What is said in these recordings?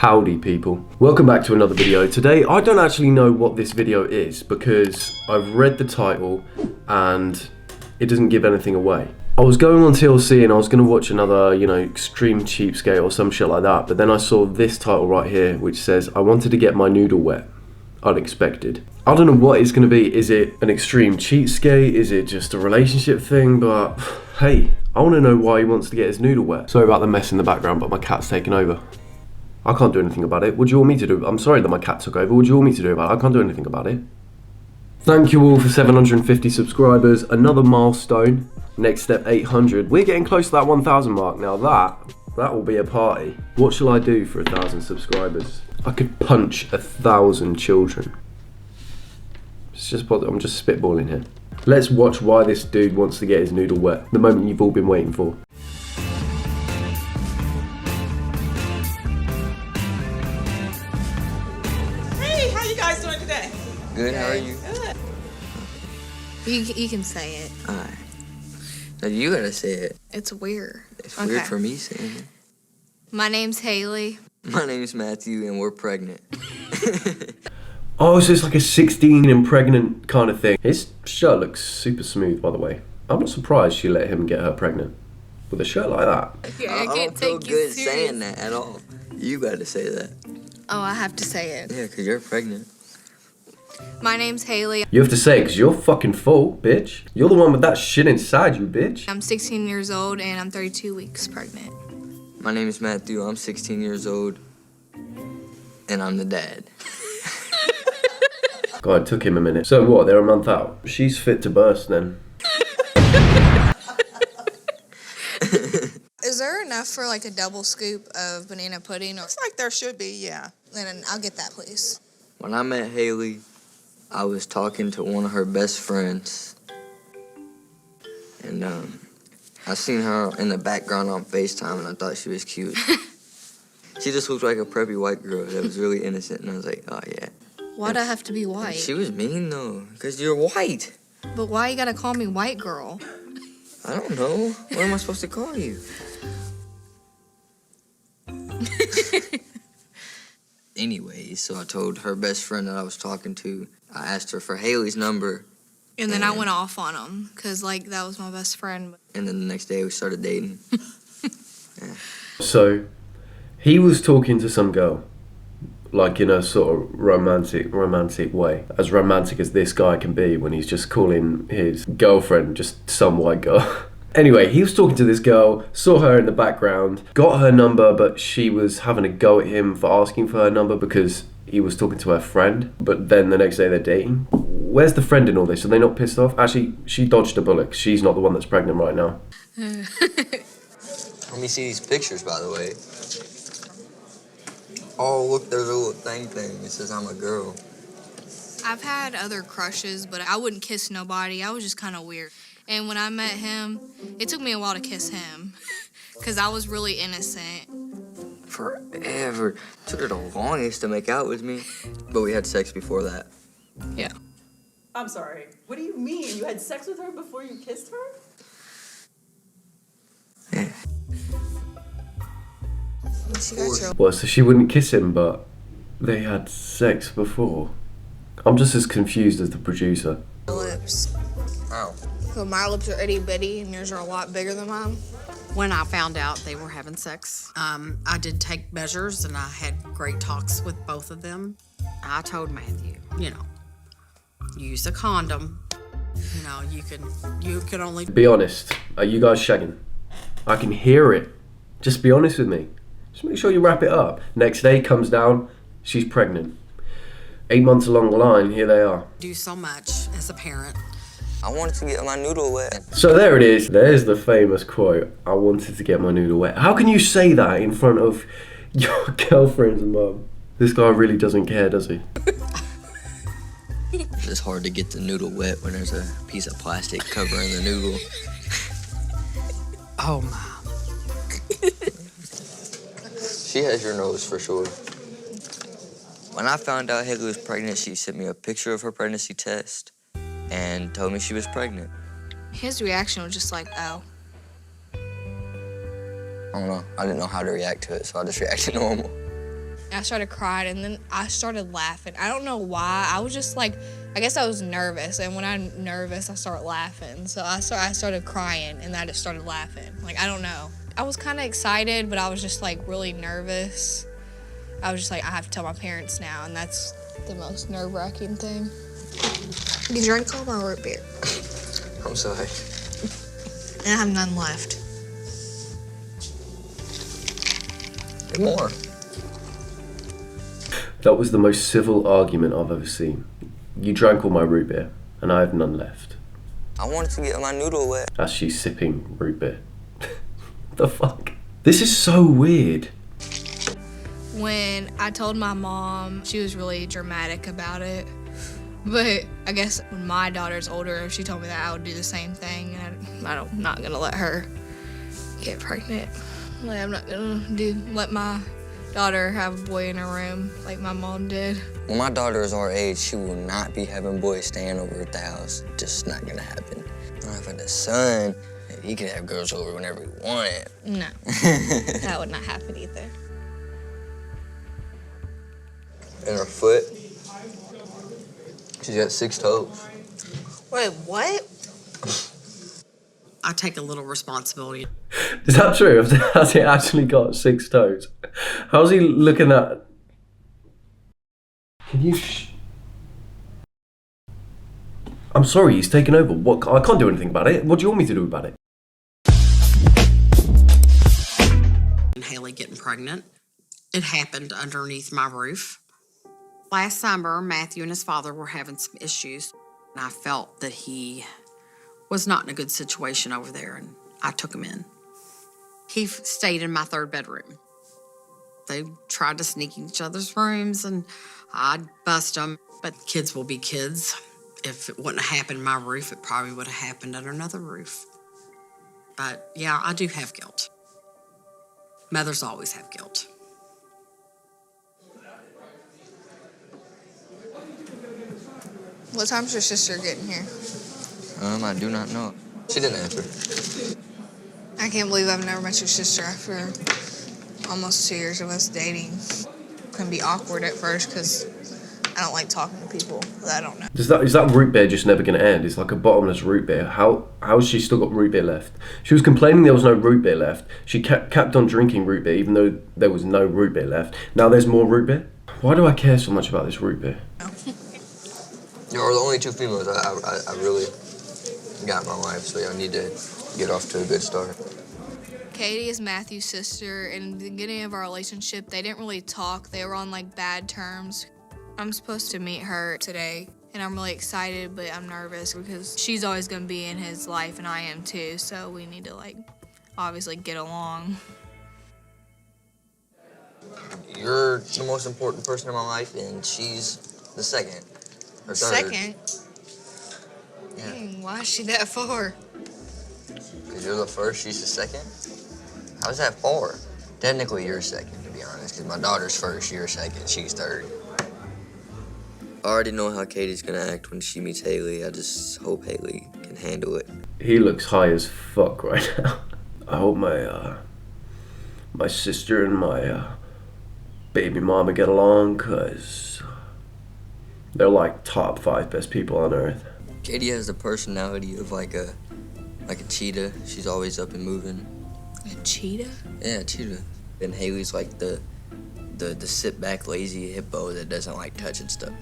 Howdy people, welcome back to another video. Today I don't actually know what this video is because I've read the title and it doesn't give anything away. I was going on TLC and I was going to watch another, Extreme Cheapskate or some shit like that, but then I saw this title right here which says, I wanted to get my noodle wet. Unexpected. I don't know what it's going to be. Is it an extreme cheapskate? Is it just a relationship thing? But hey, I want to know why he wants to get his noodle wet. Sorry about the mess in the background, but my cat's taken over. I can't do anything about it. What do you want me to do? I'm sorry that my cat took over. What do you want me to do about it? I can't do anything about it. Thank you all for 750 subscribers. Another milestone. Next step 800. We're getting close to that 1,000 mark. Now that will be a party. What shall I do for 1,000 subscribers? I could punch 1,000 children. I'm just spitballing here. Let's watch why this dude wants to get his noodle wet. The moment you've all been waiting for. Good, how are you? Good. You can say it. Alright. Now you gotta say it. It's weird. It's weird for me saying it. My name's Haley. My name's Matthew and we're pregnant. Oh, so it's like a 16 and pregnant kind of thing. His shirt looks super smooth, by the way. I'm not surprised she let him get her pregnant. With a shirt like that. Yeah, I don't feel good saying that at all. You gotta say that. Oh, I have to say it. Yeah, because you're pregnant. My name's Haley. You have to say it because you're fucking full, bitch. You're the one with that shit inside you, bitch. I'm 16 years old and I'm 32 weeks pregnant. My name is Matthew. I'm 16 years old. And I'm the dad. God, it took him a minute. So what, they're a month out? She's fit to burst then. Is there enough for like a double scoop of banana pudding? Looks like there should be, yeah. Then I'll get that, please. When I met Haley, I was talking to one of her best friends. And I seen her in the background on FaceTime and I thought she was cute. She just looked like a preppy white girl that was really innocent and I was like, oh yeah. Why'd I have to be white? She was mean though, because you're white. But why you gotta call me white girl? I don't know. What am I supposed to call you? Anyways, so I told her best friend that I was talking to, I asked her for Haley's number. And then I went off on him, because like that was my best friend. And then the next day we started dating. Yeah. So, he was talking to some girl, like in a sort of romantic way. As romantic as this guy can be when he's just calling his girlfriend just some white girl. Anyway, he was talking to this girl, saw her in the background, got her number, but she was having a go at him for asking for her number because he was talking to her friend. But then the next day they're dating. Where's the friend in all this? Are they not pissed off? Actually, she dodged a bullet. She's not the one that's pregnant right now. Let me see these pictures, by the way. Oh, look, there's a little thing. It says I'm a girl. I've had other crushes, but I wouldn't kiss nobody. I was just kind of weird. And when I met him, it took me a while to kiss him because I was really innocent. Forever. Took her the longest to make out with me, but we had sex before that. Yeah. I'm sorry. What do you mean? You had sex with her before you kissed her? Yeah. She got your Well, so she wouldn't kiss him, but they had sex before. I'm just as confused as the producer. lips. Ow. So my lips are itty bitty and yours are a lot bigger than mine. When I found out they were having sex, I did take measures and I had great talks with both of them. I told Matthew, use a condom. You can only Be honest, are you guys shagging? I can hear it. Just be honest with me. Just make sure you wrap it up. Next day comes down, she's pregnant. 8 months along the line, here they are. do so much as a parent. I wanted to get my noodle wet. So there it is. There's the famous quote. I wanted to get my noodle wet. How can you say that in front of your girlfriend's mum? This guy really doesn't care, does he? It's hard to get the noodle wet when there's a piece of plastic covering the noodle. Oh my. She has your nose for sure. When I found out Haley was pregnant, she sent me a picture of her pregnancy test and told me she was pregnant. His reaction was just like, oh. I don't know. I didn't know how to react to it, so I just reacted normal. I started crying, and then I started laughing. I don't know why. I was just like, I guess I was nervous, and when I'm nervous, I start laughing. So I started crying, and I just started laughing. Like, I don't know. I was kind of excited, but I was just like really nervous. I was just like, I have to tell my parents now, and that's the most nerve-wracking thing. You drank all my root beer. I'm sorry. And I have none left. Get more. That was the most civil argument I've ever seen. You drank all my root beer, and I have none left. I wanted to get my noodle wet. As she's sipping root beer. The fuck? This is so weird. When I told my mom, she was really dramatic about it. But I guess when my daughter's older, if she told me that, I would do the same thing. And I'm not gonna let her get pregnant. Like, I'm not gonna let my daughter have a boy in her room like my mom did. When my daughter is our age, she will not be having boys staying over at the house. Just not gonna happen. If I had a son, he could have girls over whenever he wanted. No, that would not happen either. And her foot, she's got 6 toes. Wait, what? I take a little responsibility. Is that true? Has he actually got 6 toes? How's he looking at? Can you? I'm sorry, he's taken over. What? I can't do anything about it. What do you want me to do about it? And Haley getting pregnant. It happened underneath my roof. Last summer, Matthew and his father were having some issues, and I felt that he was not in a good situation over there, and I took him in. He stayed in my 3rd bedroom. They tried to sneak in each other's rooms, and I'd bust them. But kids will be kids. If it wouldn't have happened in my roof, it probably would have happened under another roof. But yeah, I do have guilt. Mothers always have guilt. What time's your sister getting here? I do not know. She didn't answer. I can't believe I've never met your sister after almost 2 years of us dating. It can be awkward at first because I don't like talking to people that I don't know. Is that root beer just never going to end? It's like a bottomless root beer. How has she still got root beer left? She was complaining there was no root beer left. She kept on drinking root beer even though there was no root beer left. Now there's more root beer? Why do I care so much about this root beer? You're the only 2 females I really got in my life, so I need to get off to a good start. Katie is Matthew's sister. In the beginning of our relationship, they didn't really talk. They were on like bad terms. I'm supposed to meet her today, and I'm really excited, but I'm nervous because she's always gonna be in his life, and I am too, so we need to like obviously get along. You're the most important person in my life, and she's the second or third. Second? Yeah. Dang, why is she that far? Because you're the first, she's the second? How's that far? Technically, you're second, to be honest, because my daughter's first, you're second, she's third. I already know how Katie's gonna act when she meets Haley. I just hope Haley can handle it. He looks high as fuck right now. I hope my sister and my baby mama get along, because they're like top 5 best people on earth. Katie has the personality of like a cheetah. She's always up and moving. A cheetah? Yeah, cheetah. And Haley's like the sit back lazy hippo that doesn't like touching stuff.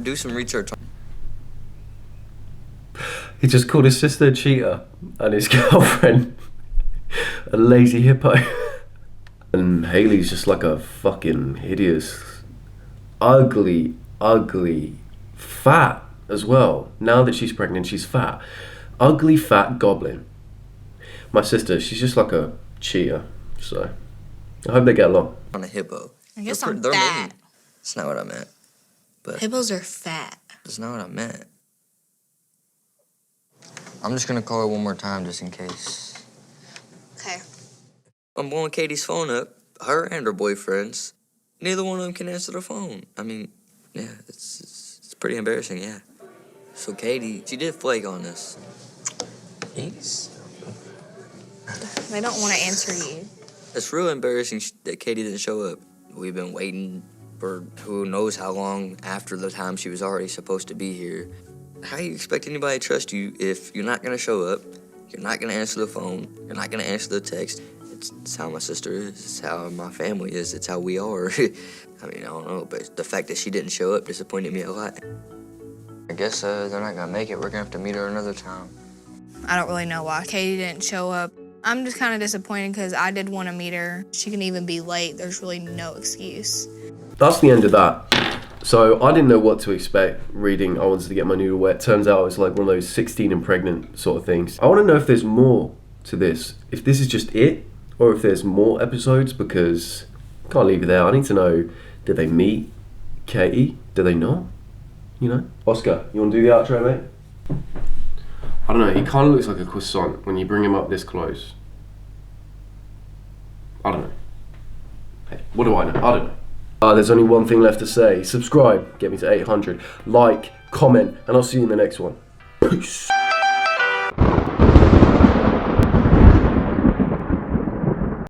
Do some research on. He just called his sister a cheetah and his girlfriend a lazy hippo. And Haley's just like a fucking hideous, ugly, fat as well. Now that she's pregnant, she's fat. Ugly, fat goblin. My sister, she's just like a cheetah. So I hope they get along. On a hippo. I guess They're I'm mean. fat. That's not what I meant. But Hippos are fat. that's not what I meant. I'm just gonna call her one more time just in case. Okay. I'm blowing Katie's phone up, her and her boyfriend's. Neither one of them can answer the phone. I mean, yeah, it's pretty embarrassing, yeah. So Katie, she did flake on us. Jeez. They don't want to answer you. It's real embarrassing that Katie didn't show up. We've been waiting for who knows how long after the time she was already supposed to be here. How do you expect anybody to trust you if you're not gonna show up, you're not gonna answer the phone, you're not gonna answer the text? It's how my sister is, it's how my family is, it's how we are. I mean, I don't know, but the fact that she didn't show up disappointed me a lot. I guess they're not gonna make it. We're gonna have to meet her another time. I don't really know why Katie didn't show up. I'm just kind of disappointed because I did want to meet her. She can even be late. There's really no excuse. That's the end of that. So I didn't know what to expect reading I Wanted to Get My Noodle Wet. Turns out it's like one of those 16 and pregnant sort of things. I want to know if there's more to this. If this is just it, or if there's more episodes, because I can't leave it there. I need to know, did they meet Katie? Did they not? You know? Oscar, you want to do the outro, mate? I don't know, he kind of looks like a croissant when you bring him up this close. I don't know. Hey, what do I know? I don't know. There's only one thing left to say. Subscribe, get me to 800. Like, comment, and I'll see you in the next one. Peace.